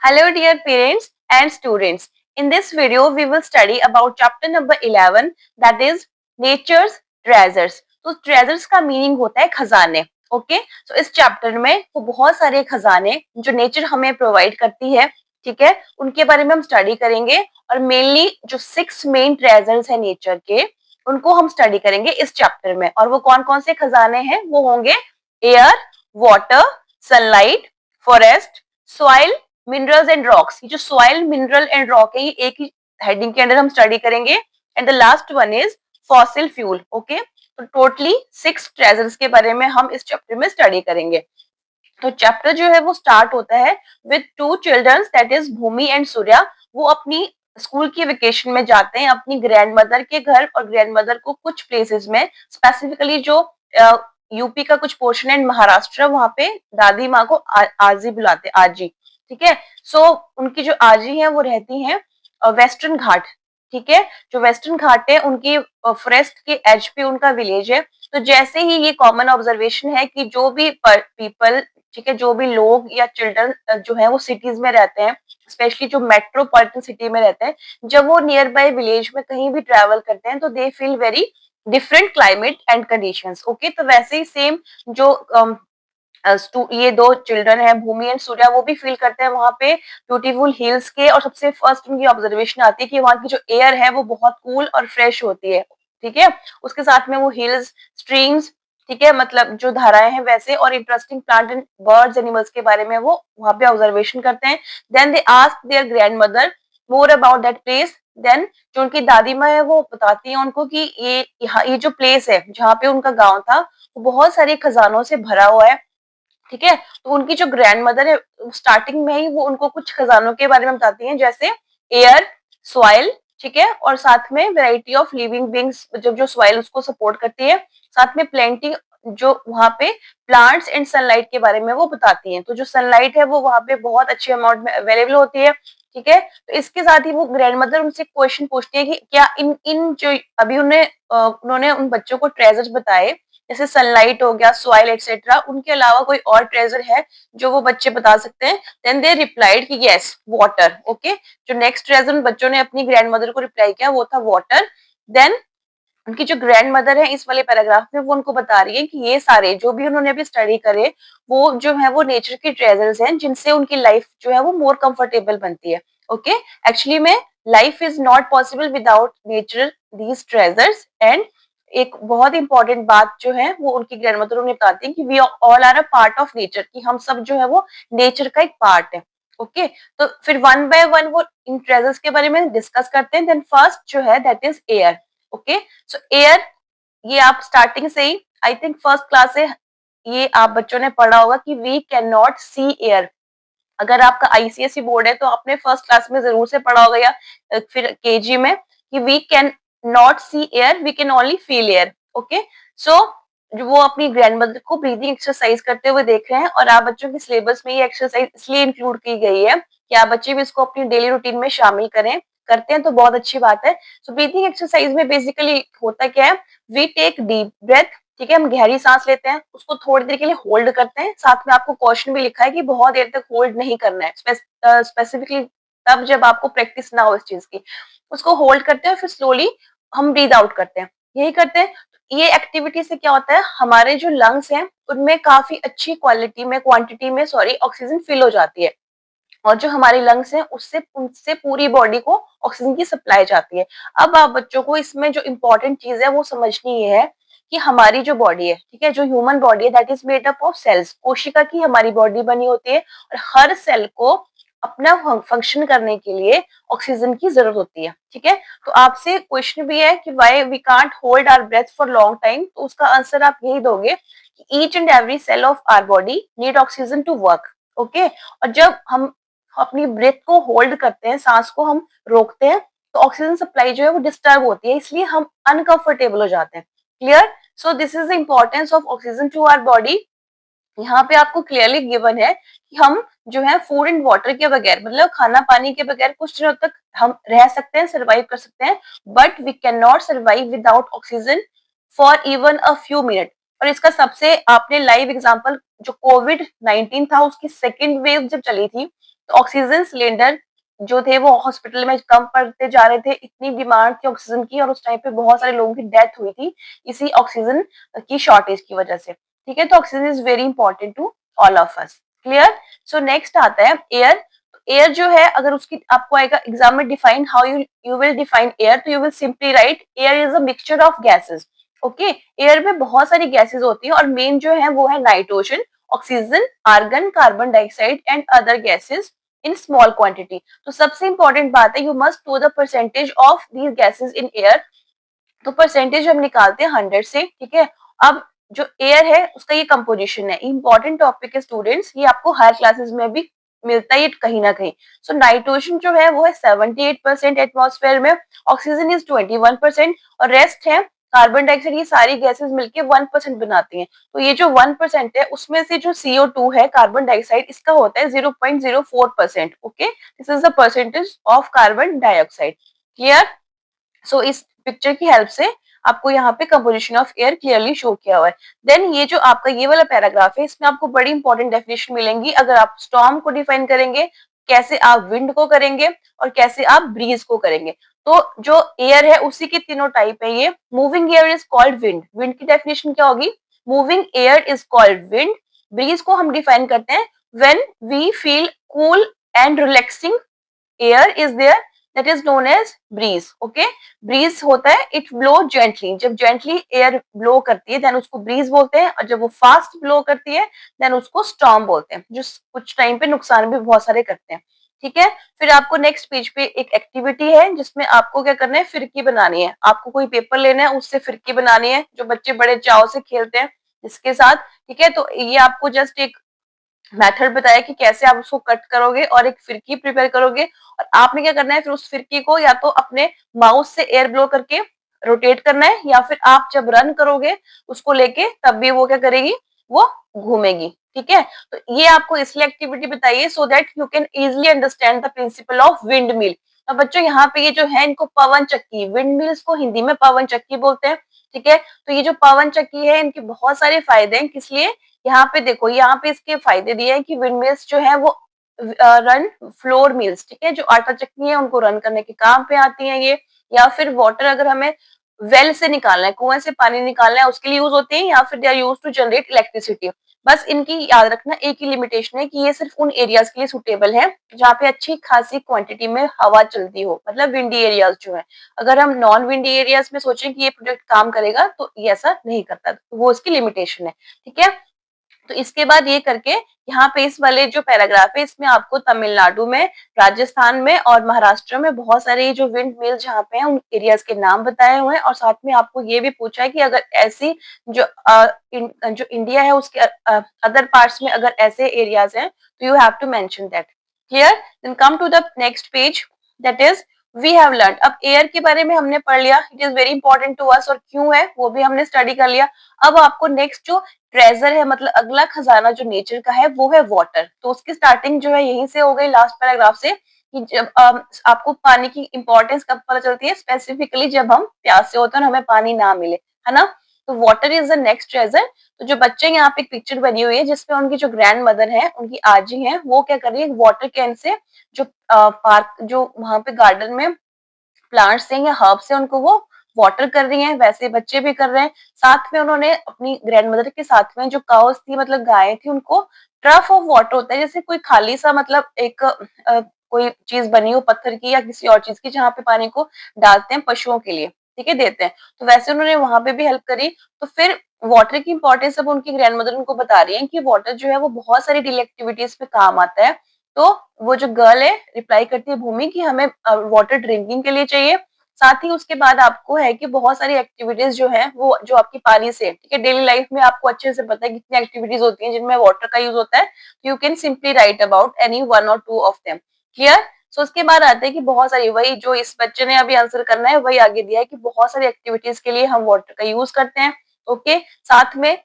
Hello dear parents and students. In this video we will study about chapter number 11 that is nature's treasures. तो treasures का meaning होता है खजाने. Okay तो इस चैप्टर में वो बहुत सारे खजाने जो नेचर हमें प्रोवाइड करती है, ठीक है, उनके बारे में हम स्टडी करेंगे और मेनली जो 6 मेन ट्रेजर्स है नेचर के उनको हम स्टडी करेंगे इस चैप्टर में. और वो कौन कौन से खजाने हैं? वो होंगे air, water, sunlight, forest, soil, minerals and rocks. ये जो सॉइल, मिनरल एंड रॉक है ये एक ही हेडिंग के अंदर हम स्टडी करेंगे. And the last one is fossil fuel. Okay तो टोटली 6 ट्रेजर्स के बारे में हम इस चैप्टर में स्टडी करेंगे. तो चैप्टर जो है वो स्टार्ट होता है with 2 childrens that is Bhoomi and Surya. वो अपनी स्कूल की वेकेशन में जाते हैं अपनी ग्रैंडमदर के घर और ग्रैंडमदर को कुछ प्लेसेस में स्पेसिफिकली जो यूपी का कुछ पोर्शन है महाराष्ट्र वहां पे दादी माँ को आजी बुलाते, आजी. ठीक है. सो उनकी जो आजी है वो रहती हैं वेस्टर्न घाट. ठीक है. जो वेस्टर्न घाट है उनकी फॉरेस्ट के एज पे उनका विलेज है. तो जैसे ही ये कॉमन ऑब्जर्वेशन है कि जो भी पीपल, ठीक है, जो भी लोग या चिल्ड्रन जो है वो सिटीज में रहते हैं, स्पेशली जो मेट्रोपॉलिटन सिटी में रहते हैं, जब वो नियर बाय विलेज में कहीं भी ट्रेवल करते हैं तो they feel very different climate and conditions. Okay तो वैसे ही सेम जो ये 2 चिल्ड्रन है भूमि एंड सूर्या वो भी फील करते हैं वहां पे ब्यूटीफुल हिल्स के. और सबसे फर्स्ट उनकी ऑब्जर्वेशन आती है कि वहां की जो एयर है वो बहुत कूल और फ्रेश होती है. ठीक है. उसके साथ में वो हिल्स, स्ट्रीम्स, ठीक है, मतलब जो धाराएं हैं वैसे, और interesting plant and birds animals के बारे में वो वहां पे ऑब्जर्वेशन करते हैं. Then they ask their grand mother more about that place. Then जो उनकी दादी माँ है वो बताती है उनको कि ये जो प्लेस है जहाँ पे उनका गाँव था वो बहुत सारे खजानों से भरा हुआ है. ठीक है. तो उनकी जो ग्रैंड मदर है स्टार्टिंग में ही वो उनको कुछ खजानों के बारे में बताती हैं जैसे एयर, सॉइल, ठीक है, और साथ में वैरायटी ऑफ लिविंग बींग्स जब जो सॉइल उसको सपोर्ट करती है, साथ में प्लेंटी जो वहां पे प्लांट्स एंड सनलाइट के बारे में वो बताती हैं. तो जो सनलाइट है वो वहां पे बहुत अच्छे अमाउंट में अवेलेबल होती है. ठीक है. तो इसके साथ ही वो ग्रैंड मदर उनसे क्वेश्चन पूछती है कि क्या इन इन जो अभी उन्होंने उन बच्चों को ट्रेजर्स बताए जैसे सनलाइट हो गया, सॉइल एक्सेट्रा, उनके अलावा कोई और ट्रेजर है जो वो बच्चे बता सकते हैं? देन दे रिप्लाइड कि यस वाटर. ओके जो नेक्स्ट ट्रेजर उन बच्चों ने अपनी ग्रैंड मदर को रिप्लाई किया वो था वाटर. देन उनकी जो ग्रैंड मदर है इस वाले पैराग्राफ में वो उनको बता रही है कि ये सारे जो भी उन्होंने अभी स्टडी करे वो जो है वो नेचर के ट्रेजर्स हैं जिनसे उनकी लाइफ जो है वो मोर कंफर्टेबल बनती है. ओके एक्चुअली में life is not possible without nature these treasures. And एक बहुत इंपॉर्टेंट बात जो है वो उनकी ग्रैंड मदर उन्हें बताती है कि we all are a part of nature, कि हम सब जो है वो नेचर का एक पार्ट है. ओके तो फिर वन बाय वन वो इन ट्रेजर्स के बारे में डिस्कस करते हैं. देन फर्स्ट जो है that is air. Okay so air ये आप स्टार्टिंग से ही आई थिंक फर्स्ट क्लास से ये आप बच्चों ने पढ़ा होगा कि we can not see air. अगर आपका आईसीएसई बोर्ड है तो आपने फर्स्ट क्लास में जरूर से पढ़ा होगा या फिर केजी में कि we can not see air, we can only feel air. Okay so जो वो अपनी ग्रैंडमदर को ब्रीदिंग एक्सरसाइज करते हुए देख रहे हैं और आप बच्चों के सिलेबस में ये एक्सरसाइज इसलिए इंक्लूड की गई है कि आप बच्चे भी इसको अपनी डेली रूटीन में शामिल करें, करते हैं तो बहुत अच्छी बात है. सो ब्रीथिंग एक्सरसाइज में बेसिकली होता क्या है, वी टेक डीप ब्रेथ. ठीक है. हम गहरी सांस लेते हैं, उसको थोड़ी देर के लिए होल्ड करते हैं. साथ में आपको क्वेश्चन भी लिखा है कि बहुत देर तक होल्ड नहीं करना है, स्पेसिफिकली तब जब आपको प्रैक्टिस ना हो इस चीज की. उसको होल्ड करते हैं फिर स्लोली हम ब्रीद आउट करते हैं. यही करते हैं. ये एक्टिविटी से क्या होता है, हमारे जो लंग्स हैं उनमें काफी अच्छी क्वालिटी में, क्वांटिटी में सॉरी, ऑक्सीजन फिल हो जाती है. और जो हमारे लंग्स हैं उससे उनसे पूरी बॉडी को ऑक्सीजन की सप्लाई जाती है. अब आप बच्चों को इसमें जो इम्पोर्टेंट चीज है वो समझनी ये है कि हमारी जो बॉडी है, ठीक है, जो ह्यूमन बॉडी है that is made up of cells. कोशिका की हमारी बॉडी बनी होती है और हर सेल को अपना फंक्शन करने के लिए ऑक्सीजन की जरूरत होती है. ठीक है. तो आपसे क्वेश्चन भी है कि why we can't hold our breath for long time. तो उसका आंसर आप यही दोगे कि each and every cell of our body need oxygen to work. Okay और जब हम अपनी ब्रेथ को होल्ड करते हैं, सांस को हम रोकते हैं, तो ऑक्सीजन सप्लाई जो है वो डिस्टर्ब होती है, इसलिए हम अनकंफर्टेबल हो जाते हैं. Clear. So this is the importance of oxygen to our body. यहाँ पे आपको क्लियरली गिवन है कि हम जो है फूड एंड वाटर के बगैर, मतलब खाना पानी के बगैर कुछ दिनों तक हम रह सकते हैं, सर्वाइव कर सकते हैं, but we can not survive without oxygen for even a few minute. और इसका सबसे आपने लाइव एग्जांपल जो कोविड 19 था उसकी सेकेंड वेव जब चली थी तो ऑक्सीजन सिलेंडर जो थे वो हॉस्पिटल में कम पड़ते जा रहे थे, इतनी डिमांड थी ऑक्सीजन की और उस टाइम पे बहुत सारे लोगों की डेथ हुई थी इसी ऑक्सीजन की शॉर्टेज की वजह से। ठीक है, तो oxygen is very important to all of us. Clear? So next आता है एयर। एयर जो है अगर उसकी आपको आएगा एग्जाम में define how you will define air, तो you will simply write air is a mixture of gases. Okay, air में बहुत सारी गैसेस होती है और मेन जो है वो है nitrogen, oxygen, argon, carbon dioxide and other gases in small quantity. तो सबसे इंपॉर्टेंट बात है you must know the percentage of these gases in air. तो परसेंटेज हम निकालते हैं 100 से। ठीक है, अब जो एयर है उसका ये कंपोजिशन है, इंपॉर्टेंट टॉपिक है स्टूडेंट्स, ये आपको हायर क्लासेस में भी मिलता है कहीं ना कहीं। सो नाइट्रोजन जो है वो है 78% एटमॉस्फेयर में, ऑक्सीजन इज 21% और रेस्ट है कार्बन डाइऑक्साइड। ये सारी गैसेस मिलके 1% बनाती हैं। तो ये जो 1% है उसमें से जो CO2 है कार्बन डाइऑक्साइड, इसका होता है 0.04%। Okay, this is the percentage of carbon dioxide. Clear? So इस पिक्चर की हेल्प से आपको यहाँ पे composition of air clearly show किया हुआ है। देन ये जो आपका ये वाला पैराग्राफ है इसमें आपको बड़ी इंपॉर्टेंट डेफिनेशन मिलेंगी। अगर आप स्टॉर्म को डिफाइन करेंगे, कैसे आप विंड को करेंगे और कैसे आप ब्रीज को करेंगे। तो जो एयर है उसी के तीनों टाइप है ये। Moving air is called wind, wind की डेफिनेशन क्या होगी? Moving air is called wind. Breeze को हम डिफाइन करते हैं when we feel cool and relaxing air is there, that is known as breeze. Okay, breeze होता है इट ब्लो जेंटली, जब जेंटली एयर ब्लो करती है देन उसको ब्रीज बोलते हैं, और जब वो फास्ट ब्लो करती है देन उसको स्टॉर्म बोलते हैं, जो कुछ टाइम पे नुकसान भी बहुत सारे करते हैं। ठीक है, फिर आपको नेक्स्ट पेज पे एक एक्टिविटी है जिसमें आपको क्या करना है, फिरकी बनानी है। आपको कोई पेपर लेना है, उससे फिरकी बनानी है, जो बच्चे बड़े चाव से खेलते हैं इसके साथ। ठीक है, तो ये आपको जस्ट एक मेथड बताया कि कैसे आप उसको कट करोगे और एक फिरकी प्रिपेयर करोगे। और आपने क्या करना है, फिर उस फिरकी को या तो अपने माउस से एयर ब्लो करके रोटेट करना है, या फिर आप जब रन करोगे उसको लेके तब भी वो क्या करेगी, वो घूमेगी। ठीक है, तो ये आपको इसलिए एक्टिविटी बताइए so that you can easily understand the principle of wind mill. अब बच्चों यहाँ पे ये जो है इनको पवन चक्की, विंड मिल्स को हिंदी में पवन चक्की बोलते हैं। ठीक है, तो ये जो पवन चक्की है इनके बहुत सारे फायदे हैं। किस लिए? यहाँ पे देखो, यहाँ पे इसके फायदे दिए हैं कि विंड मिल्स जो है वो रन फ्लोर मिल्स, ठीक है, जो आटा चक्की है उनको रन करने के काम पे आती हैं ये। या फिर वाटर अगर हमें वेल से निकालना है, कुएं से पानी निकालना है, उसके लिए यूज होते हैं, या फिर they are use to generate electricity. बस इनकी याद रखना एक ही लिमिटेशन है कि ये सिर्फ उन एरियाज के लिए सुटेबल है जहाँ पे अच्छी खासी क्वांटिटी में हवा चलती हो, मतलब विंडी एरियाज जो है। अगर हम नॉन विंडी एरियाज में सोचें कि ये प्रोडक्ट काम करेगा तो ये ऐसा नहीं करता, तो वो इसकी लिमिटेशन है। ठीक है, तो इसके बाद ये करके यहाँ पे इस वाले जो पैराग्राफ है इसमें आपको तमिलनाडु में, राजस्थान में और महाराष्ट्र में बहुत सारे जो विंड मिल जहाँ पे हैं उन एरियाज के नाम बताए हुए हैं। और साथ में आपको ये भी पूछा है कि अगर ऐसी जो जो इंडिया है उसके अदर पार्ट्स में अगर ऐसे एरियाज हैं तो you have to mention that. Clear? Then come to the next page, that is we have learn. अब एयर के बारे में हमने पढ़ लिया, it is very important to us, और क्यों है वो भी हमने स्टडी कर लिया। अब आपको नेक्स्ट जो ट्रेजर है, मतलब अगला खजाना जो नेचर का है वो है वाटर। तो उसकी स्टार्टिंग जो है यहीं से हो गई लास्ट पैराग्राफ से, कि जब आपको पानी की इंपॉर्टेंस कब पता चलती है, स्पेसिफिकली जब हम प्यासे होते हैं और हमें पानी ना मिले, है ना। तो water is the next treasure. तो जो बच्चे, यहाँ पे एक पिक्चर बनी हुई है जिसमें उनकी जो ग्रैंड मदर है, उनकी आजी है, वो क्या कर रही है, वाटर कैन से जो पार्क जो वहां पे गार्डन में प्लांट्स हैं या हर्ब्स हैं उनको वो वाटर कर रही हैं, वैसे बच्चे भी कर रहे हैं। साथ में उन्होंने अपनी ग्रैंडमदर के साथ में जो काउस थी, मतलब गायें थी, उनको ट्रफ ऑफ वाटर होता है, जैसे कोई खाली सा, मतलब एक कोई चीज बनी हो पत्थर की या किसी और चीज की, जहाँ पे पानी को डालते हैं पशुओं के लिए, ठीक है, देते हैं। तो वैसे उन्होंने वहां पे भी हेल्प करी। तो फिर वाटर की इंपॉर्टेंस अब उनकी ग्रैंडमदर उनको बता रही है कि वाटर जो है वो बहुत सारी डेली एक्टिविटीज पे काम आता है। तो वो जो गर्ल है रिप्लाई करती है भूमि कि हमें वाटर ड्रिंकिंग के लिए चाहिए। साथ ही उसके बाद आपको है कि बहुत सारी एक्टिविटीज जो है वो जो आपकी पानी से, ठीक है, डेली लाइफ में आपको अच्छे से पता है कितनी एक्टिविटीज होती हैं जिनमें वाटर का यूज होता है। You can simply right about any one और टू ऑफ देम। क्लियर? सो उसके बाद आते हैं कि बहुत सारी, वही जो इस बच्चे ने अभी आंसर करना है वही आगे दिया है कि बहुत सारी एक्टिविटीज के लिए हम वाटर का यूज करते हैं। ओके, साथ में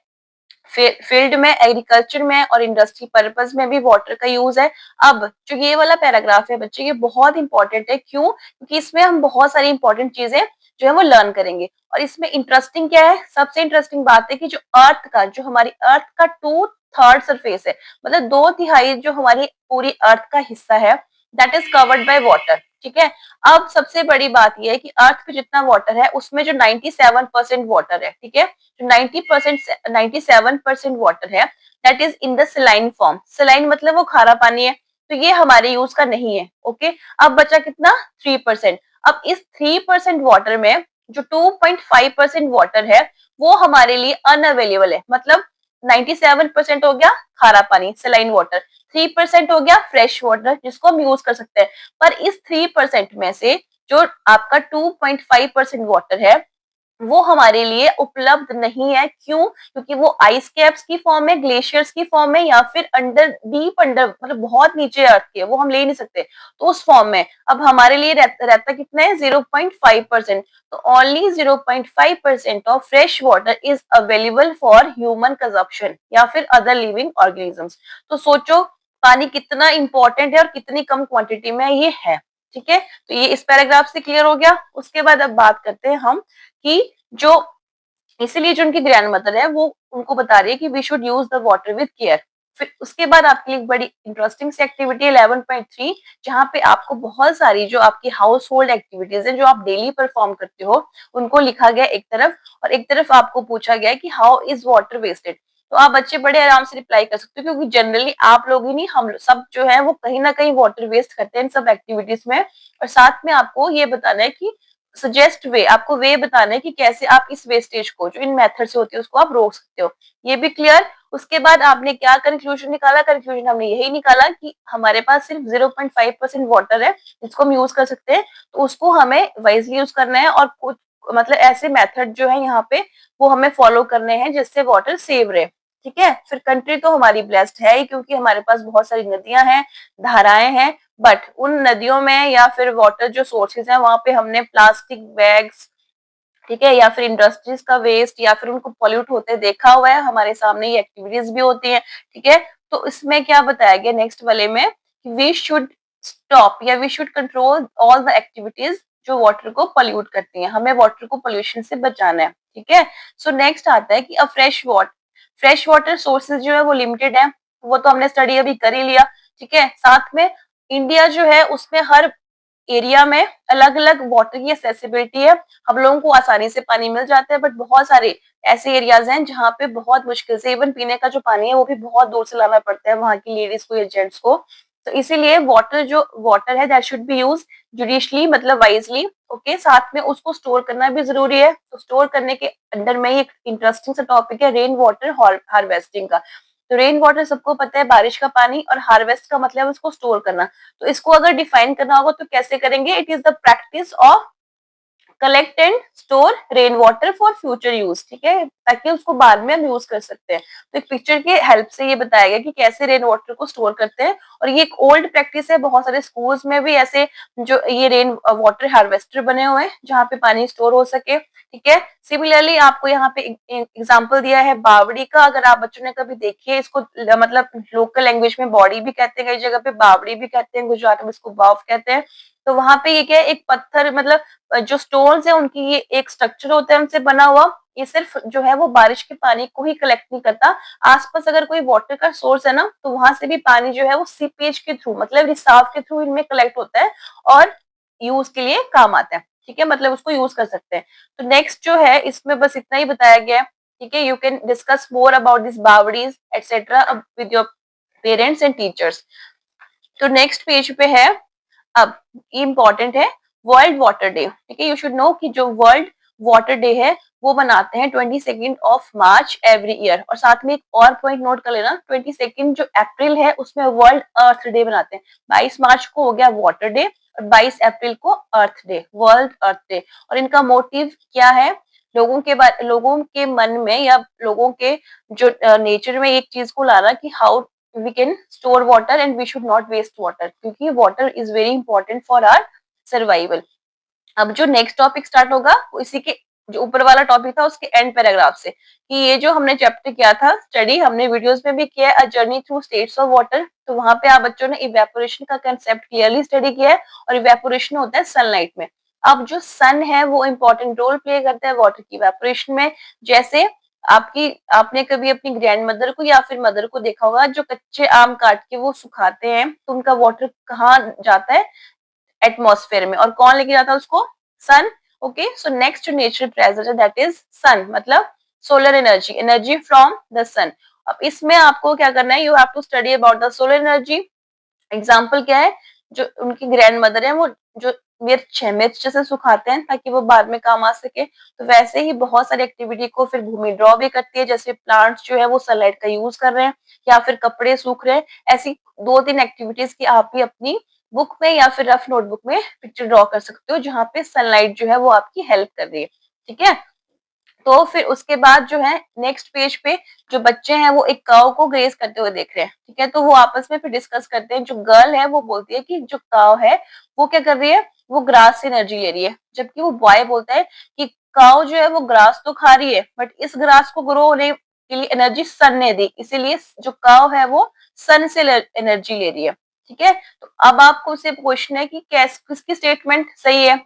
फील्ड में, एग्रीकल्चर में और इंडस्ट्री पर्पज में भी वाटर का यूज है। अब जो ये वाला पैराग्राफ है बच्चे, ये बहुत इंपॉर्टेंट है। क्यों? क्योंकि इसमें हम बहुत सारी इंपॉर्टेंट चीजें जो है वो लर्न करेंगे। और इसमें इंटरेस्टिंग क्या है, सबसे इंटरेस्टिंग बात है कि जो अर्थ का, जो हमारी अर्थ का 2 थर्ड सरफेस है, मतलब 2/3 जो हमारी पूरी अर्थ का हिस्सा है that is covered by water. ठीक है, अब सबसे बड़ी बात यह है कि अर्थ पे जितना वाटर है उसमें जो 97% वाटर है, ठीक है, जो 97% वाटर है that is in the सेलाइन form. सेलाइन मतलब वो खारा पानी है, तो ये हमारे यूज का नहीं है। ओके, अब बचा कितना, 3%। अब इस 3% वाटर में जो 2.5% वाटर है वो हमारे लिए अनअवेलेबल है, मतलब 97% हो गया खारा पानी सेलाइन वाटर, 3% हो गया फ्रेश वाटर जिसको हम यूज कर सकते हैं। पर इस 3% में से जो आपका 2.5% वाटर है वो हमारे लिए उपलब्ध नहीं है। क्यों? क्योंकि वो आइस कैप्स की फॉर्म में, ग्लेशियर्स की फॉर्म में, या फिर अंडर डीप अंडर मतलब बहुत नीचे अर्थ के, वो हम ले नहीं सकते, तो उस फॉर्म में अब हमारे लिए रहता कितना है, 0.5%। तो only 0.5% of fresh water is available for human consumption या फिर अदर लिविंग ऑर्गेनिजम्स। तो सोचो पानी कितना इंपॉर्टेंट है और कितनी कम क्वांटिटी में ये है। ठीक है, तो ये इस पैराग्राफ से क्लियर हो गया। उसके बाद अब बात करते हैं हम कि जो इसीलिए जो उनकी ग्रैंड मदर है वो उनको बता रही है कि we should use the water with care. फिर उसके बाद आपके लिए एक बड़ी इंटरेस्टिंग सी एक्टिविटी 11.3, जहाँ पे आपको बहुत सारी जो आपकी हाउस होल्ड एक्टिविटीज है जो आप डेली परफॉर्म करते हो उनको लिखा गया एक तरफ, और एक तरफ आपको पूछा गया कि हाउ इज वाटर वेस्टेड। तो आप बच्चे बड़े आराम से रिप्लाई कर सकते हो, क्योंकि जनरली आप लोग ही नहीं, हम सब जो है वो कहीं ना कहीं वाटर वेस्ट करते हैं इन सब एक्टिविटीज में। और साथ में आपको ये बताना है कि सजेस्ट वे, आपको वे बताना है कि कैसे आप इस वेस्टेज को जो इन मेथड से होती है उसको आप रोक सकते हो। ये भी क्लियर। उसके बाद आपने क्या कंक्लूजन निकाला, कंक्लूजन हमने यही निकाला कि हमारे पास सिर्फ 0.5% वाटर है जिसको हम यूज कर सकते हैं, तो उसको हमें वाइजली यूज करना है, और कुछ मतलब ऐसे मेथड जो है यहाँ पे वो हमें फॉलो करने हैं जिससे वाटर सेव रहे। ठीक है, फिर कंट्री तो हमारी ब्लेस्ड है ही, क्योंकि हमारे पास बहुत सारी नदियां हैं, धाराएं हैं, बट उन नदियों में या फिर वाटर जो सोर्सेज हैं वहां पे हमने प्लास्टिक बैग्स, ठीक है, या फिर इंडस्ट्रीज का वेस्ट या फिर उनको पॉल्यूट होते देखा हुआ है, हमारे सामने ये एक्टिविटीज भी होती हैं। ठीक है, तो इसमें क्या बताया गया नेक्स्ट वाले में, वी शुड स्टॉप या we should control all the activities जो वाटर को पॉल्यूट करती हैं, हमें वाटर को पोल्यूशन से बचाना है। ठीक है, सो नेक्स्ट आता है कि अब फ्रेश वाटर सोर्सेज जो है वो लिमिटेड है, वो तो हमने स्टडी अभी कर ही लिया। ठीक है, साथ में इंडिया जो है उसमें हर एरिया में अलग अलग वाटर की एक्सेसिबिलिटी है, हम लोगों को आसानी से पानी मिल जाता है, बट बहुत सारे ऐसे एरियाज हैं जहाँ पे बहुत मुश्किल से इवन पीने का जो पानी है वो भी बहुत दूर से लाना पड़ता है वहां की लेडीज को या जेंट्स को। तो इसीलिए वाटर है that should be use judicially, मतलब वाइजली। ओके, साथ में उसको स्टोर करना भी जरूरी है। तो स्टोर करने के अंदर में एक इंटरेस्टिंग सा टॉपिक है रेन वाटर हार्वेस्टिंग का। तो रेन वाटर सबको पता है बारिश का पानी, और हार्वेस्ट का मतलब उसको स्टोर करना। तो इसको अगर डिफाइन करना होगा तो कैसे करेंगे, it is the practice of collect and store rain water for future use. ठीक है, ताकि उसको बाद में हम यूज कर सकते हैं। तो एक पिक्चर के हेल्प से ये बताया गया कि कैसे रेन वाटर को स्टोर करते हैं, और ये एक ओल्ड प्रैक्टिस है, बहुत सारे स्कूल्स में भी ऐसे जो ये रेन वाटर हार्वेस्टर बने हुए हैं जहाँ पे पानी स्टोर हो सके। ठीक है, सिमिलरली आपको यहाँ पे एग्जाम्पल दिया है बावड़ी का, अगर आप बच्चों ने कभी देखी है इसको, मतलब लोकल लैंग्वेज में बॉडी भी कहते हैं, कई जगह पे बावड़ी भी कहते हैं, गुजरात में इसको बाव कहते हैं। तो वहां पे ये क्या है, एक पत्थर मतलब जो स्टोन्स है उनकी ये एक स्ट्रक्चर होता है उनसे बना हुआ। ये सिर्फ जो है वो बारिश के पानी को ही कलेक्ट नहीं करता, आसपास अगर कोई वाटर का सोर्स है ना तो वहां से भी पानी जो है वो सीपेज के थ्रू, मतलब रिसाव के थ्रू इनमें कलेक्ट होता है और यूज के लिए काम आता है। ठीक है, मतलब उसको यूज कर सकते हैं। तो नेक्स्ट जो है इसमें बस इतना ही बताया गया है। ठीक है, you can discuss more about this bawdis etcetera with your parents and teachers. तो नेक्स्ट पेज पे है, अब इम्पोर्टेंट है वर्ल्ड वाटर डे। ठीक है, यू शुड नो कि जो वर्ल्ड वाटर डे है वो मनाते हैं 22 एवरी ईयर। और साथ में एक और पॉइंट नोट कर लेना, 22 जो अप्रैल है उसमें वर्ल्ड अर्थ डे मनाते हैं। 22 मार्च को हो गया वाटर डे, और 22 अप्रैल को अर्थ डे, वर्ल्ड अर्थ डे। और इनका मोटिव क्या है, लोगों के मन में या लोगों के जो नेचर में एक चीज को लाना कि how we can store water and we should not waste water, क्योंकि water is very important for our survival। अब जो नेक्स्ट टॉपिक स्टार्ट होगा वो इसी के जो ऊपर वाला टॉपिक था उसके एंड पैराग्राफ से, कि ये जो हमने चैप्टर किया था स्टडी, हमने वीडियोस में भी किया है, a journey through states of water. तो वहां पे आप बच्चों ने इवेपोरेशन का कंसेप्ट क्लियरली स्टडी किया है, और इवेपोरेशन होता है सनलाइट में। अब जो सन है वो इंपॉर्टेंट रोल प्ले करता है वाटर की इवेपोरेशन में। जैसे आपकी आपने कभी अपनी ग्रैंड मदर को या फिर मदर को देखा होगा जो कच्चे आम काट के वो सुखाते हैं, तो उनका वाटर कहाँ जाता है? एटमॉस्फेयर में। और कौन लेके जाता है उसको? Sun. Okay, so next nature treasure है दैट इज सन, मतलब solar energy, energy from the sun. अब इसमें आपको क्या करना है, you have to study about the solar energy. Example क्या है, जो उनकी ग्रैंड मदर है वो जो मिर्च जैसे सुखाते हैं ताकि वो बाद में काम आ सके, तो वैसे ही बहुत सारी एक्टिविटी को फिर भूमि ड्रॉ भी करती है, जैसे प्लांट्स जो है वो सनलाइट का यूज कर रहे हैं या फिर कपड़े सूख रहे हैं। ऐसी 2-3 एक्टिविटीज की आप भी अपनी बुक में या फिर रफ नोटबुक में पिक्चर ड्रॉ कर सकते हो जहाँ पे सनलाइट जो है वो आपकी हेल्प कर रही है। ठीक है, तो फिर उसके बाद जो है नेक्स्ट पेज पे जो बच्चे हैं वो एक काव को ग्रेज करते हुए देख रहे हैं। ठीक है, तो वो आपस में फिर डिस्कस करते हैं। जो गर्ल है वो बोलती है कि जो काव है वो क्या कर रही है, वो ग्रास से एनर्जी ले रही है, जबकि वो बॉय बोलता है कि काव जो है वो ग्रास तो खा रही है बट इस ग्रास को ग्रो होने के लिए एनर्जी सन ने दी, इसीलिए जो काव है वो सन से एनर्जी ले रही है। ठीक है, तो अब आपको सिर्फ क्वेश्चन है कि किसकी स्टेटमेंट सही है।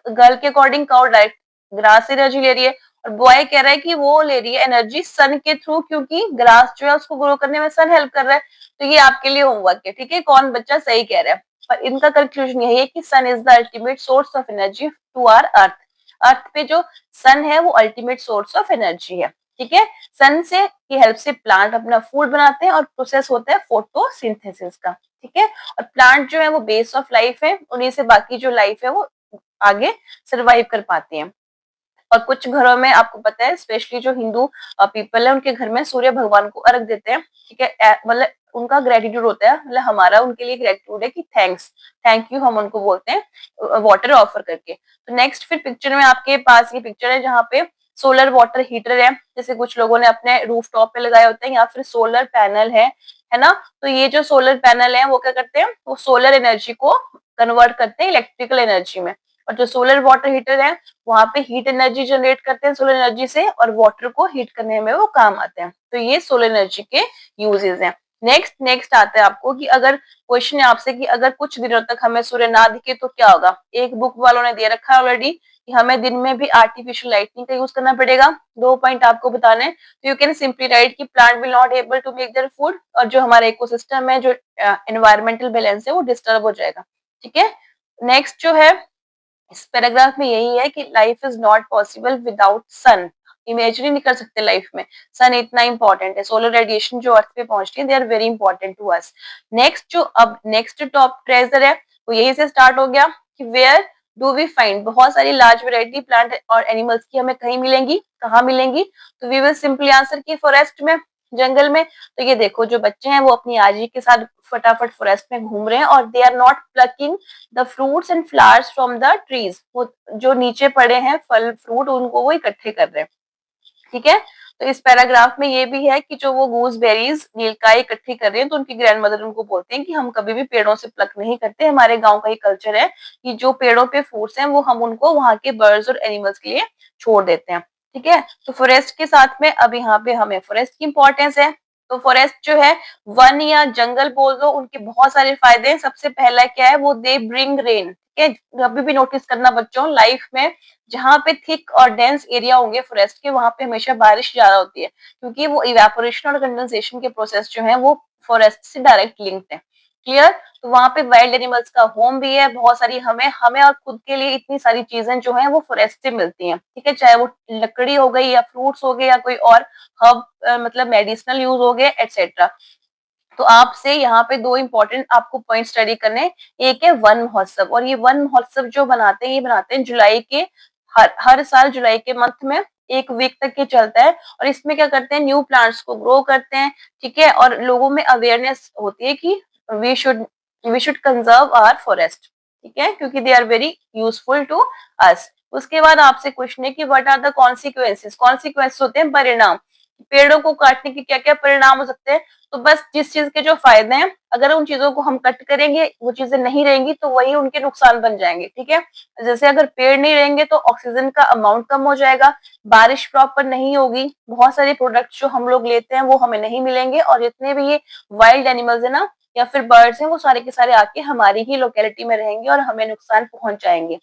गर्ल के अकॉर्डिंग काव डायरेक्ट ग्रास से एनर्जी ले रही है और बॉय कह रहा है कि वो ले रही है एनर्जी सन के थ्रू, क्योंकि ग्रास जो है उसको ग्रो करने में सन हेल्प कर रहा है। तो ये आपके लिए होमवर्क है। ठीक है, कौन बच्चा सही कह रहा है। पर इनका कंक्लूजन यही है कि sun is the ultimate source of energy to our earth. Earth पे जो सन है वो अल्टीमेट सोर्स ऑफ एनर्जी है। ठीक है, सन से की हेल्प से प्लांट अपना फूड बनाते हैं और प्रोसेस होता है फोटोसिंथेसिस का। ठीक है, और प्लांट जो है वो बेस ऑफ लाइफ है, उन्हीं से बाकी जो लाइफ है वो आगे सर्वाइव कर पाती है। और कुछ घरों में आपको पता है, स्पेशली जो हिंदू पीपल है उनके घर में सूर्य भगवान को अर्घ देते हैं। ठीक है, मतलब उनका ग्रेटिट्यूड होता है, मतलब हमारा उनके लिए ग्रेटिट्यूड है कि थैंक्स, थैंक यू हम उनको बोलते हैं वाटर ऑफर करके। तो नेक्स्ट फिर पिक्चर में आपके पास ये पिक्चर है जहाँ पे सोलर वाटर हीटर है, जैसे कुछ लोगों ने अपने रूफ टॉप पे लगाए होते हैं, या फिर सोलर पैनल है ना। तो ये जो सोलर पैनल है वो क्या करते हैं, वो सोलर एनर्जी को कन्वर्ट करते हैं इलेक्ट्रिकल एनर्जी में। और जो सोलर वाटर हीटर है वहां पे हीट एनर्जी जनरेट करते हैं सोलर एनर्जी से, और वाटर को हीट करने में वो काम आते हैं। तो ये सोलर एनर्जी के यूजेस हैं। नेक्स्ट नेक्स्ट आता है आपको कि अगर क्वेश्चन है आपसे कि अगर कुछ दिनों तक हमें सूर्य ना दिखे तो क्या होगा। एक बुक वालों ने दे रखा है ऑलरेडी कि हमें दिन में भी आर्टिफिशियल लाइटनिंग का यूज करना पड़ेगा। 2 पॉइंट आपको बताने, तो यू कैन सिंपली राइट कि plant will not able to make their food, और जो हमारा इकोसिस्टम है, जो एनवायरमेंटल बैलेंस है वो डिस्टर्ब हो जाएगा। ठीक है, नेक्स्ट जो है इस पैराग्राफ में यही है कि life is not possible without sun. Imagine नहीं कर सकते लाइफ में, सन इतना इंपॉर्टेंट है। सोलर रेडिएशन जो अर्थ पे पहुंचती है, they are very important to us. Next जो अब नेक्स्ट टॉप ट्रेजर है वो यही से स्टार्ट हो गया कि वेयर डू वी फाइंड, बहुत सारी लार्ज वेराइटी प्लांट और एनिमल्स की हमें कहीं मिलेंगी, कहाँ मिलेंगी। तो वी विल सिंपली आंसर की फॉरेस्ट में, जंगल में। तो ये देखो जो बच्चे हैं वो अपनी आजी के साथ फटाफट फॉरेस्ट में घूम रहे हैं, और they are not plucking the fruits and flowers from the trees. वो जो नीचे पड़े हैं फल फ्रूट उनको वो इकट्ठे कर रहे हैं। ठीक है, तो इस पैराग्राफ में ये भी है कि जो वो गूसबेरीज नीलकाई इकट्ठी कर रहे हैं, तो उनकी ग्रैंड मदर उनको बोलते हैं कि हम कभी भी पेड़ों से प्लक नहीं करते, हमारे गांव का ही कल्चर है कि जो पेड़ों पे फ्रूट्स हैं वो हम उनको वहां के बर्ड्स और एनिमल्स के लिए छोड़ देते हैं। ठीक है, तो फॉरेस्ट के साथ में अब यहाँ पे हमें फॉरेस्ट की इंपॉर्टेंस है। तो फॉरेस्ट जो है वन या जंगल बोल दो, उनके बहुत सारे फायदे हैं। सबसे पहला क्या है, वो दे ब्रिंग रेन। ठीक है, कभी भी नोटिस करना बच्चों लाइफ में, जहां पे थिक और डेंस एरिया होंगे फॉरेस्ट के वहां पे हमेशा बारिश ज्यादा होती है, क्योंकि वो इवेपोरेशन और कंडेंसेशन के प्रोसेस जो है वो फॉरेस्ट से डायरेक्ट लिंक्ड है। क्लियर, तो वहां पे वाइल्ड एनिमल्स का होम भी है बहुत सारी, हमें हमें और खुद के लिए इतनी सारी चीजें जो है वो फॉरेस्ट से मिलती हैं। ठीक है, चाहे वो लकड़ी हो गई या फ्रूट्स हो गए या कोई और हर्ब मतलब मेडिसिनल यूज हो गए एटसेट्रा। तो आपसे यहाँ पे 2 इंपॉर्टेंट आपको पॉइंट स्टडी करने हैं। एक है वन महोत्सव, और ये वन महोत्सव जो बनाते हैं ये बनाते हैं जुलाई के हर साल जुलाई के मंथ में 1 वीक तक ये चलता है। और इसमें क्या करते हैं, न्यू प्लांट्स को ग्रो करते हैं। ठीक है, और लोगों में अवेयरनेस होती है कि we should we should conserve our forest. ठीक है, क्योंकि they are very useful to us. उसके बाद आपसे क्वेश्चन है कि what are the consequences. Consequences होते हैं परिणाम, पेड़ों को काटने के क्या क्या परिणाम हो सकते हैं। तो बस जिस चीज के जो फायदे हैं, अगर उन चीजों को हम कट करेंगे वो चीजें नहीं रहेंगी तो वही उनके नुकसान बन जाएंगे। ठीक है, जैसे अगर पेड़ नहीं रहेंगे तो ऑक्सीजन का अमाउंट कम हो जाएगा, बारिश प्रॉपर नहीं होगी, बहुत सारे प्रोडक्ट्स जो हम लोग लेते हैं वो हमें नहीं मिलेंगे, और जितने भी ये वाइल्ड एनिमल्स है ना या फिर बर्ड्स हैं वो सारे के सारे आके हमारी ही लोकेलिटी में रहेंगे और हमें नुकसान पहुंचाएंगे।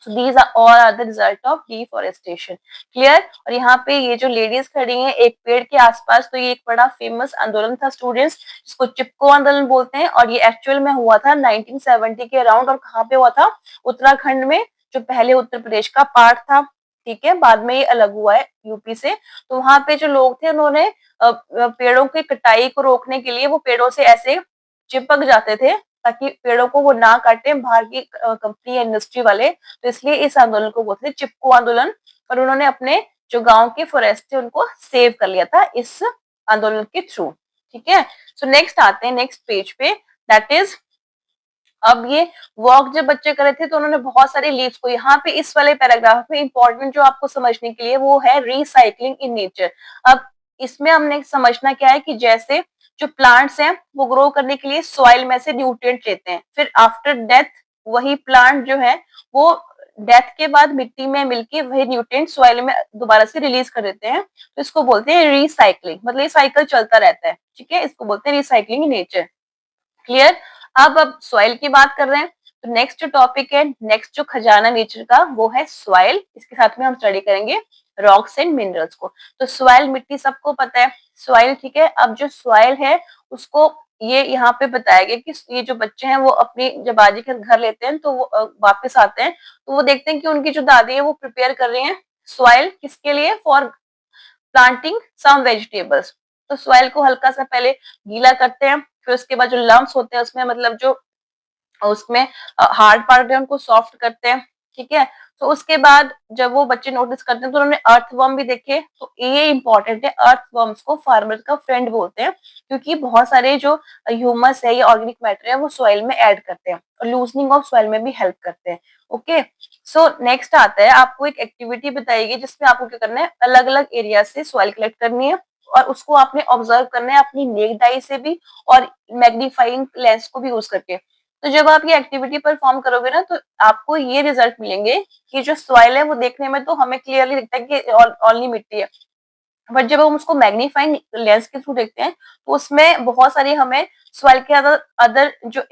So these are all are the result of deforestation. Clear? और यहाँ पे ये जो लेडीज खड़ी हैं एक पेड़ के आसपास, तो ये एक बड़ा फेमस आंदोलन था स्टूडेंट्स, जिसको चिपको आंदोलन बोलते हैं, और ये एक्चुअल में हुआ था 1970 के अराउंड। और कहाँ पे हुआ था? उत्तराखंड में, जो पहले उत्तर प्रदेश का पार्ट था, ठीक है, बाद में ये अलग हुआ है यूपी से। तो वहां पे जो लोग थे उन्होंने पेड़ों की कटाई को रोकने के लिए वो पेड़ों से ऐसे चिपक जाते थे ताकि पेड़ों को वो ना काटे बाहर की कंपनी या इंडस्ट्री वाले। तो इसलिए इस आंदोलन को बोलते थे चिपको आंदोलन। और उन्होंने अपने जो गांव के फॉरेस्ट थे उनको सेव कर लिया था इस आंदोलन के थ्रू। ठीक है, सो नेक्स्ट आते हैं नेक्स्ट पेज पे, दैट इज, अब ये वॉक जब बच्चे कर रहे थे तो उन्होंने बहुत सारे लीव्स को, यहाँ पे इस वाले पैराग्राफ में इंपॉर्टेंट जो आपको समझने के लिए वो है रिसाइकलिंग इन नेचर। अब इसमें हमने समझना क्या है कि जैसे जो प्लांट्स हैं वो ग्रो करने के लिए सॉइल में से न्यूट्रिएंट लेते हैं, फिर आफ्टर डेथ वही प्लांट जो है वो डेथ के बाद मिट्टी में मिलके वही न्यूट्रिएंट सॉइल में दोबारा से रिलीज कर देते हैं। तो इसको बोलते हैं रिसाइकलिंग, मतलब ये साइकिल चलता रहता है। ठीक है, इसको बोलते हैं रिसाइकलिंग इन नेचर। क्लियर? अब सॉइल की बात कर रहे हैं, तो नेक्स्ट जो टॉपिक है, नेक्स्ट जो खजाना नेचर का वो है सॉइल। इसके साथ में हम स्टडी करेंगे रॉक्स एंड मिनरल्स को। तो सॉइल मिट्टी सबको पता है, सॉइल, ठीक है। अब जो सॉइल है उसको ये यहाँ पे बताया गया कि ये जो बच्चे हैं वो अपनी जब बाजी के घर लेते हैं तो वो वापस आते हैं तो वो देखते हैं कि उनकी जो दादी है वो प्रिपेयर कर रही है सॉइल, किसके लिए? For planting some vegetables. तो सॉइल को हल्का सा पहले गीला करते हैं, फिर उसके बाद जो लम्स होते हैं उसमें, मतलब जो उसमें हार्ड पार्ट है उनको सॉफ्ट करते हैं। ठीक है, तो उसके बाद जब वो बच्चे नोटिस करते हैं तो उन्होंने अर्थवर्म भी देखे। तो ये इंपॉर्टेंट है, अर्थवर्म्स को फार्मर का फ्रेंड बोलते हैं क्योंकि बहुत सारे जो ह्यूमस है या ऑर्गेनिक मैटर है वो सॉइल में ऐड करते हैं और लूजनिंग ऑफ सॉइल में भी हेल्प करते हैं। ओके, सो नेक्स्ट आता है, आपको एक एक्टिविटी बताएगी जिसमें आपको क्या करना है, अलग अलग एरिया से सॉइल कलेक्ट करनी है और उसको आपने ऑब्जर्व करना है अपनी नेक्ड आई से भी और मैग्नीफाइंग लेंस को भी यूज करके। तो जब आप ये एक्टिविटी परफॉर्म करोगे ना तो आपको ये रिजल्ट मिलेंगे कि जो सॉइल है वो देखने में तो हमें क्लियरली दिखता है कि ओनली मिट्टी है, बट जब हम उसको मैग्नीफाइंग लेंस के थ्रू देखते हैं तो उसमें बहुत सारी हमें सॉइल के अदर अदर जो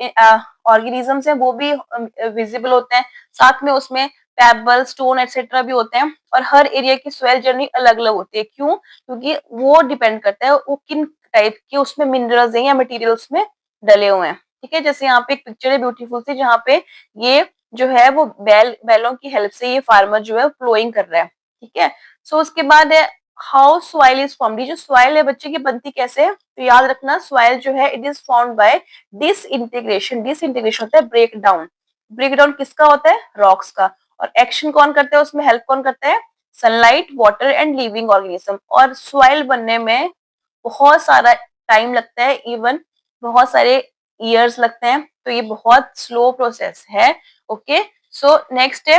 ऑर्गेनिजम्स हैं वो भी विजिबल होते हैं। साथ में उसमें पेबल, स्टोन एक्सेट्रा भी होते हैं और हर एरिया की सॉइल जर्नी अलग अलग होती है। क्यों? क्योंकि वो डिपेंड करता है वो किन टाइप के उसमें मिनरल्स हैं या मटेरियल उसमें डले हुए हैं। ठीक है, जैसे यहाँ पे एक पिक्चर है ब्यूटीफुल सी जहाँ पे ये जो है वो बैलों की हेल्प से ये फार्मर जो है फ्लोइंग कर रहा है। ठीक है, सो उसके बाद है हाउ सॉइल इज फॉर्म्ड। ये जो सॉइल है बच्चे की बनती कैसे है, तो याद रखना सॉइल जो है it is formed by disintegration. Disintegration होता है ब्रेक डाउन। ब्रेक डाउन किसका होता है? रॉक्स का। और एक्शन कौन करता है उसमें, हेल्प कौन करता है? Sunlight, water and living organism. और सॉइल बनने में बहुत सारा टाइम लगता है, इवन बहुत सारे ईयर्स लगते हैं, तो ये बहुत स्लो प्रोसेस है। ओके, सो नेक्स्ट है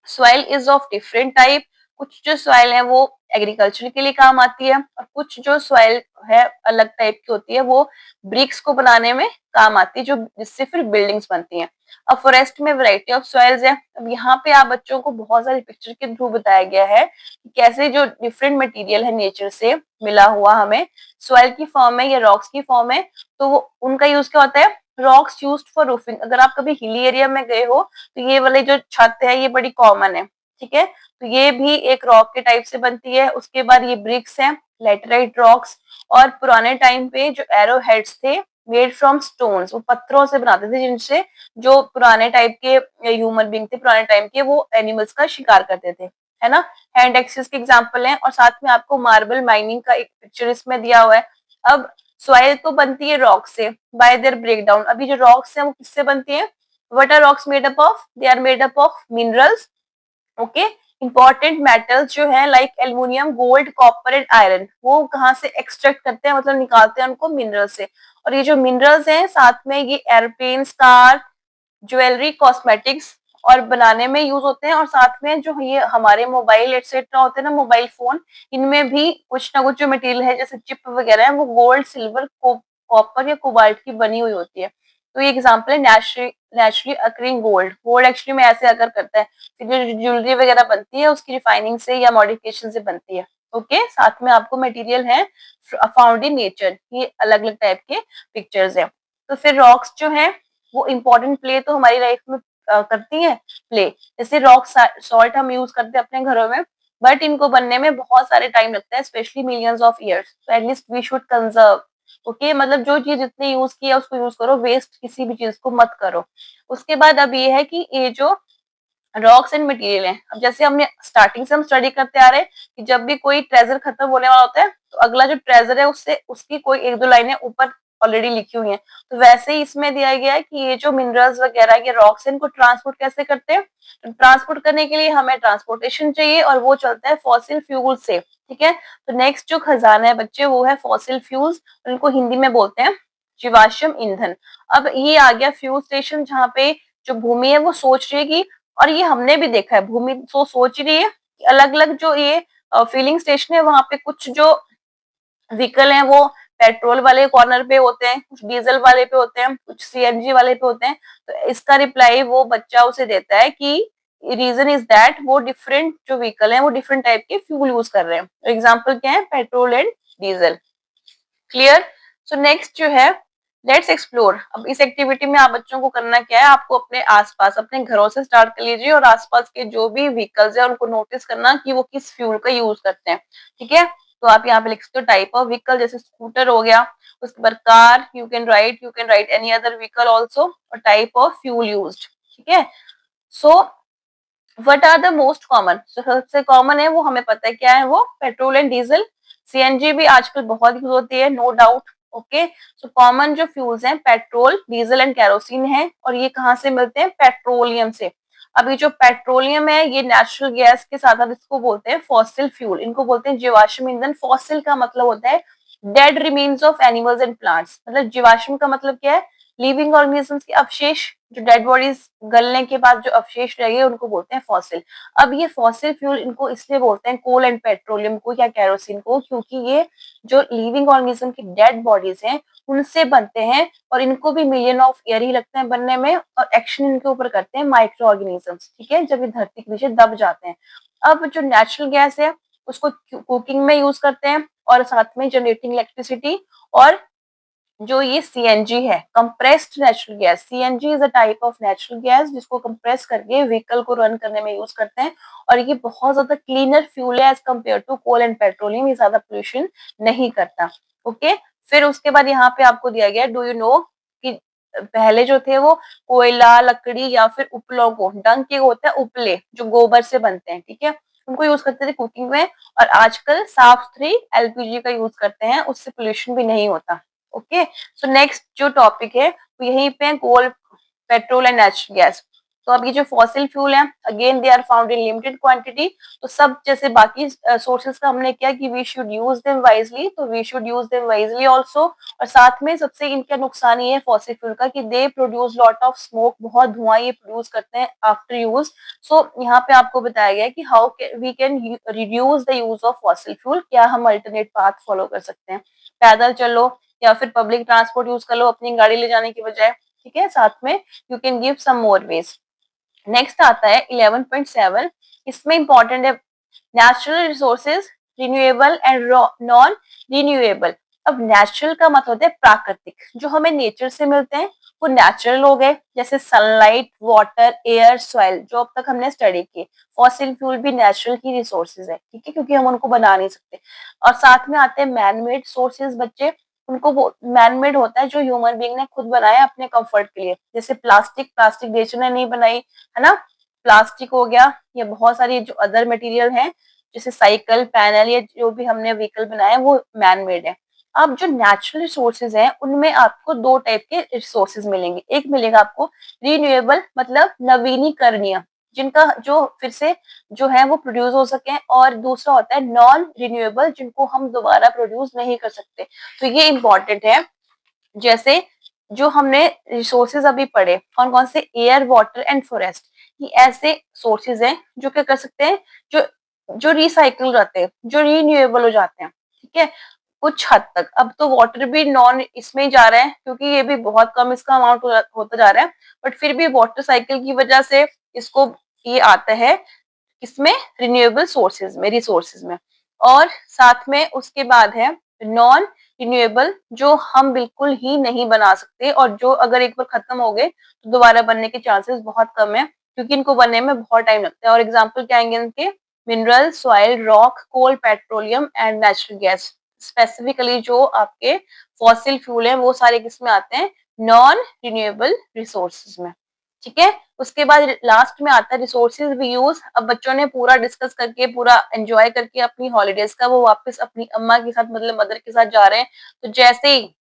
soil is of different type. कुछ जो सॉइल है वो एग्रीकल्चर के लिए काम आती है और कुछ जो सॉइल है अलग टाइप की होती है वो ब्रिक्स को बनाने में काम आती है, जो जिससे फिर बिल्डिंग्स बनती हैं। अब फॉरेस्ट में वैरायटी ऑफ सॉइल्स है। अब यहाँ पे आप बच्चों को बहुत सारे पिक्चर के थ्रू बताया गया है कि कैसे जो डिफरेंट मटेरियल है नेचर से मिला हुआ हमें सॉइल की फॉर्म है या रॉक्स की फॉर्म है, तो वो उनका यूज क्या होता है? Rocks used for roofing. अगर आप कभी हिली एरिया में गए हो तो ये वाले जो छत है ये बड़ी कॉमन है। ठीक है, तो ये भी एक रॉक के टाइप से बनती है। उसके बाद ये ब्रिक्स हैं, लैटेराइट रॉक्स। और पुराने टाइम पे जो एरो हेड्स थे मेड फ्रॉम स्टोन्स, वो पत्थरों से बनाते थे जिनसे जो पुराने टाइप के ह्यूमन बींग थे पुराने टाइम के वो एनिमल्स का शिकार करते थे, है ना। हैंड एक्सेस के एग्जाम्पल हैं और साथ में आपको मार्बल माइनिंग का एक पिक्चर इसमें दिया हुआ है। अब सॉइल तो बनती है रॉक से बाय देयर ब्रेकडाउन। अभी जो रॉक्स हैं वो किससे बनती है? What are rocks made up of? They are made up of minerals. Okay, important metals जो है like aluminium, gold, copper and iron, वो कहाँ से एक्सट्रैक्ट करते हैं, मतलब निकालते हैं उनको मिनरल से। और ये जो मिनरल्स हैं साथ में ये एयरप्लेन, कार, ज्वेलरी, कॉस्मेटिक्स और बनाने में यूज होते हैं। और साथ में जो ये हमारे मोबाइल एक्सेट्रा होते हैं ना, मोबाइल फोन, इनमें भी कुछ ना कुछ जो मटेरियल है जैसे चिप वगैरह है वो गोल्ड, सिल्वर, कॉपर या कोबाल्ट की बनी हुई होती है। तो ये एग्जांपल है naturally occurring gold. Gold actually में ऐसे अकर करता है, फिर जो ज्वेलरी वगैरह बनती है उसकी रिफाइनिंग से या मॉडिफिकेशन से बनती है। ओके, साथ में आपको मटेरियल है फाउंड इन नेचर, ये अलग अलग टाइप के पिक्चर्स है। तो फिर रॉक्स जो है वो इम्पोर्टेंट प्ले तो हमारी लाइफ में करती हैं प्ले। जैसे रॉक सॉल्ट हम यूज करते हैं अपने घरों में, बट इनको बनने में बहुत सारे टाइम लगता है, स्पेशली मिलियंस ऑफ ईयर्स। तो at least we should conserve. Okay, मतलब जो चीज जितने यूज किया उसको यूज करो, वेस्ट किसी भी चीज को मत करो। उसके बाद अब ये है कि ये जो रॉक्स एंड मटेरियल है, अब जैसे हमने स्टार्टिंग से हम स्टडी करते आ रहे हैं कि जब भी कोई ट्रेजर खत्म होने वाला होता है तो अगला जो ट्रेजर है उससे उसकी कोई एक दो लाइनें ऊपर ऑलरेडी लिखी हुई हैं। तो वैसे ही इसमें दिया गया है कि ये जो मिनरल्स वगैरह ये रॉक्स इनको ट्रांसपोर्ट कैसे करते हैं। तो ट्रांसपोर्ट करने के लिए हमें ट्रांसपोर्टेशन चाहिए और वो चलता है फॉसिल फ्यूल से। ठीक है, तो नेक्स्ट जो खजाना है बच्चे वो है फॉसिल फ्यूल्स, उनको हिंदी में बोलते हैं जीवाश्म ईंधन। अब ये आ गया फ्यूल स्टेशन, जहाँ पे जो भूमि है वो सोच रही है कि, और ये हमने भी देखा है, भूमि तो सोच रही है कि अलग अलग जो ये फिलिंग स्टेशन है वहां पे कुछ जो व्हीकल हैं वो पेट्रोल वाले कॉर्नर पे होते हैं, कुछ डीजल वाले पे होते हैं, कुछ सीएनजी वाले पे होते हैं। तो इसका रिप्लाई वो बच्चा उसे देता है कि रीजन इज दैट वो डिफरेंट जो व्हीकल है वो डिफरेंट टाइप के फ्यूल यूज कर रहे हैं। एग्जाम्पल क्या है, petrol and diesel. Clear. So next जो है, लेट्स एक्सप्लोर। अब इस एक्टिविटी में आप बच्चों को करना क्या है, आपको अपने आसपास अपने घरों से स्टार्ट कर लीजिए और आसपास के जो भी व्हीकल्स है उनको नोटिस करना कि वो किस फ्यूल का यूज करते हैं। ठीक है, तो आप यहाँ पे लिख सकते हो टाइप ऑफ व्हीकल, जैसे स्कूटर हो गया, उसके बाद car, you can write any other vehicle also, और टाइप ऑफ फ्यूल यूज्ड। ठीक है, so what are the most common, जो सबसे कॉमन है वो हमें पता है क्या है, वो पेट्रोल एंड डीजल। सीएनजी भी आजकल बहुत यूज होती है, no doubt. Okay, so common जो फ्यूल्स हैं पेट्रोल, डीजल एंड केरोसिन है, और ये कहाँ से मिलते हैं, पेट्रोलियम से। अभी जो पेट्रोलियम है ये नेचुरल गैस के साथ साथ इसको बोलते हैं फॉसिल फ्यूल, इनको बोलते हैं जीवाश्म ईंधन। फॉसिल का मतलब होता है dead remains of animals and plants, मतलब जीवाश्म का मतलब क्या है, लिविंग ऑर्गेनिजम्स के अवशेष, जो डेड बॉडीज गलने के बाद जो अवशेष रह गए उनको बोलते हैं फॉसिल। अब ये फॉसिल फ्यूल इनको इसलिए बोलते हैं कोल एंड पेट्रोलियम को या केरोसिन को, क्योंकि ये जो लिविंग ऑर्गेनिज्म की डेड बॉडीज हैं उनसे बनते हैं, और इनको भी मिलियन ऑफ ईयर ही लगते हैं बनने में, और एक्शन इनके ऊपर करते हैं माइक्रो ऑर्गेनिजम्स। ठीक है, जब ये धरती के नीचे दब जाते हैं। अब जो नेचुरल गैस है उसको कुकिंग में यूज करते हैं, और साथ में जनरेटिंग इलेक्ट्रिसिटी। और जो ये सीएनजी है, compressed natural gas, CNG is a type of natural gas जिसको कंप्रेस करके व्हीकल को रन करने में यूज करते हैं, और ये बहुत ज्यादा क्लीनर फ्यूल है as compare to coal and petroleum, ये ज्यादा पोल्यूशन नहीं करता। ओके, फिर उसके बाद यहाँ पे आपको दिया गया, डू यू नो कि पहले जो थे वो कोयला, लकड़ी या फिर उपलों को, डंक के होता है उपले जो गोबर से बनते हैं, ठीक है, उनको यूज करते थे कुकिंग में, और आजकल साफ सुथरी एलपीजी का यूज करते हैं, उससे पोल्यूशन भी नहीं होता। ओके, सो नेक्स्ट जो टॉपिक है वो यहीं पे coal, petrol and natural gas. तो अब ये जो फॉसिल फ्यूल है again they are found in limited quantity. तो सब जैसे बाकी सोर्सेज का हमने किया कि we should use them wisely, तो we should use them wisely also. और साथ में सबसे इनका नुकसान ये है फॉसिल फ्यूल का कि they produce lot of smoke, बहुत धुआं ये प्रोड्यूस करते हैं आफ्टर यूज। सो यहाँ पे आपको बताया गया है कि how we can reduce the use of fossil fuel, क्या हम अल्टरनेट पाथ फॉलो कर सकते हैं, पैदल चलो या फिर पब्लिक ट्रांसपोर्ट यूज कर लो अपनी गाड़ी ले जाने की बजाय। ठीक है, साथ में you can give some more ways. Next आता है 11.7, इसमें इंपॉर्टेंट है natural resources, renewable and non renewable. अब नेचुरल का मतलब होता है प्राकृतिक, जो हमें नेचर से मिलते हैं वो नेचुरल हो गए, जैसे सनलाइट, वाटर, एयर, सॉइल, जो अब तक हमने स्टडी किए। फॉसिल फ्यूल भी नेचुरल की रिसोर्सेज है, ठीक है, क्योंकि हम उनको बना नहीं सकते। और साथ में आते हैं मैन मेड सोर्सेज बच्चे, उनको वो मैन मेड होता है जो ह्यूमन बीइंग ने खुद बनाया अपने कंफर्ट के लिए, जैसे प्लास्टिक, प्लास्टिक नेचर ने नहीं बनाई, है ना, प्लास्टिक हो गया, या बहुत सारी जो अदर मटेरियल हैं जैसे साइकिल, पैनल, या जो भी हमने व्हीकल बनाया वो मैन मेड है। अब जो नेचुरल रिसोर्सेज हैं उनमें आपको दो टाइप के रिसोर्सेज मिलेंगे, एक मिलेगा आपको रिन्यूएबल मतलब नवीनीकरणीय, जिनका जो फिर से जो है वो प्रोड्यूस हो सके, और दूसरा होता है नॉन रिन्यूएबल, जिनको हम दोबारा प्रोड्यूस नहीं कर सकते। तो ये इंपॉर्टेंट है। जैसे जो हमने रिसोर्सेज अभी पढ़े कौन कौन से, एयर, वाटर एंड फॉरेस्ट, ये ऐसे सोर्सेज हैं जो क्या कर सकते हैं, जो जो रिसाइकिल रहते हैं, जो रिन्यूएबल हो जाते हैं। ठीक है, कुछ हद तक। अब तो वाटर भी नॉन इसमें ही जा रहा है, क्योंकि ये भी बहुत कम इसका अमाउंट होता जा रहा है, बट फिर भी वाटर साइकिल की वजह से इसको ये आता है किसमें, रिन्यूएबल सोर्सेज में, रिसोर्सेज में। और साथ में उसके बाद है नॉन रिन्यूएबल, जो हम बिल्कुल ही नहीं बना सकते और जो अगर एक बार खत्म हो गए तो दोबारा बनने के चांसेस बहुत कम है, क्योंकि इनको बनने में बहुत टाइम लगता है। और एग्जाम्पल क्या आएंगे इनके? Mineral, soil, rock, coal, petroleum and natural gas. Specifically जो आपके फॉसिल फ्यूल है वो सारे किसमें आते हैं? नॉन रिन्यूएबल रिसोर्सेज में। ठीक है, उसके बाद लास्ट में आता है रिसोर्सेज वी यूज। अब बच्चों ने पूरा डिस्कस करके, पूरा एंजॉय करके अपनी हॉलीडेज का वो वापस अपनी अम्मा के साथ, मतलब मदर के साथ जा रहे हैं। तो जैसे ही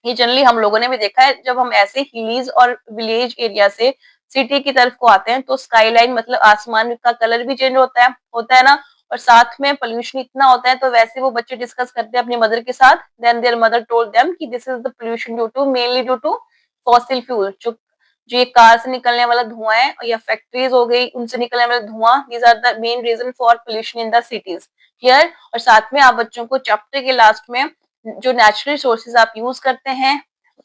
ये जनरली हम लोगों ने भी देखा है, जब हम ऐसे हिलीज और विलेज एरिया से सिटी की तरफ को आते हैं तो स्काईलाइन, मतलब आसमान का कलर भी चेंज होता है ना, और साथ में पोल्यूशन इतना होता है। तो वैसे वो बच्चे डिस्कस करते हैं अपनी मदर के साथ, then their mother told them कि this is the pollution due to, mainly due to fossil fuel. जो जो ये कार से निकलने वाला धुआं है, या फैक्ट्रीज हो गई उनसे निकलने वाला धुआं, these are the main reason for pollution in the cities. Clear? और साथ में आप बच्चों को चैप्टर के लास्ट में जो नेचुरल रिसोर्सेज आप यूज करते हैं,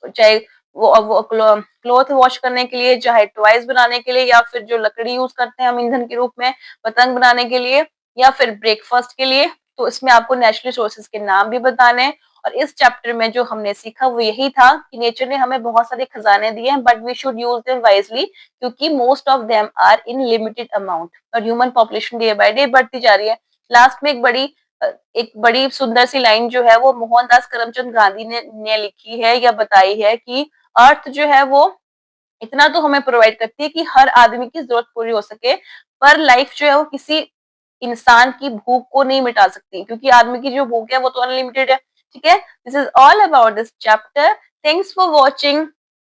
चाहे वो क्लॉथ वॉश करने के लिए, चाहे टॉयज बनाने के लिए, या फिर जो लकड़ी यूज करते हैं हम ईंधन के रूप में पतंग बनाने के लिए, या फिर ब्रेकफास्ट के लिए, तो इसमें आपको नेचुरल रिसोर्सेज के नाम भी बताने हैं। और इस चैप्टर में जो हमने सीखा वो यही था कि नेचर ने हमें बहुत सारे खजाने दिए हैं, but we should use them wisely, क्योंकि most of them are in limited amount, और human population day by day बढ़ती जा रही है। लास्ट में एक बड़ी सुंदर सी लाइन जो है वो मोहनदास करमचंद गांधी ने लिखी है या बताई है कि अर्थ जो है वो इतना तो हमें प्रोवाइड करती है कि हर आदमी की जरूरत पूरी हो सके, पर लाइफ जो है वो किसी इंसान की भूख को नहीं मिटा सकती, क्योंकि आदमी की जो भूख है वो तो अनलिमिटेड है। ठीक है, this is all about this chapter. Thanks for watching.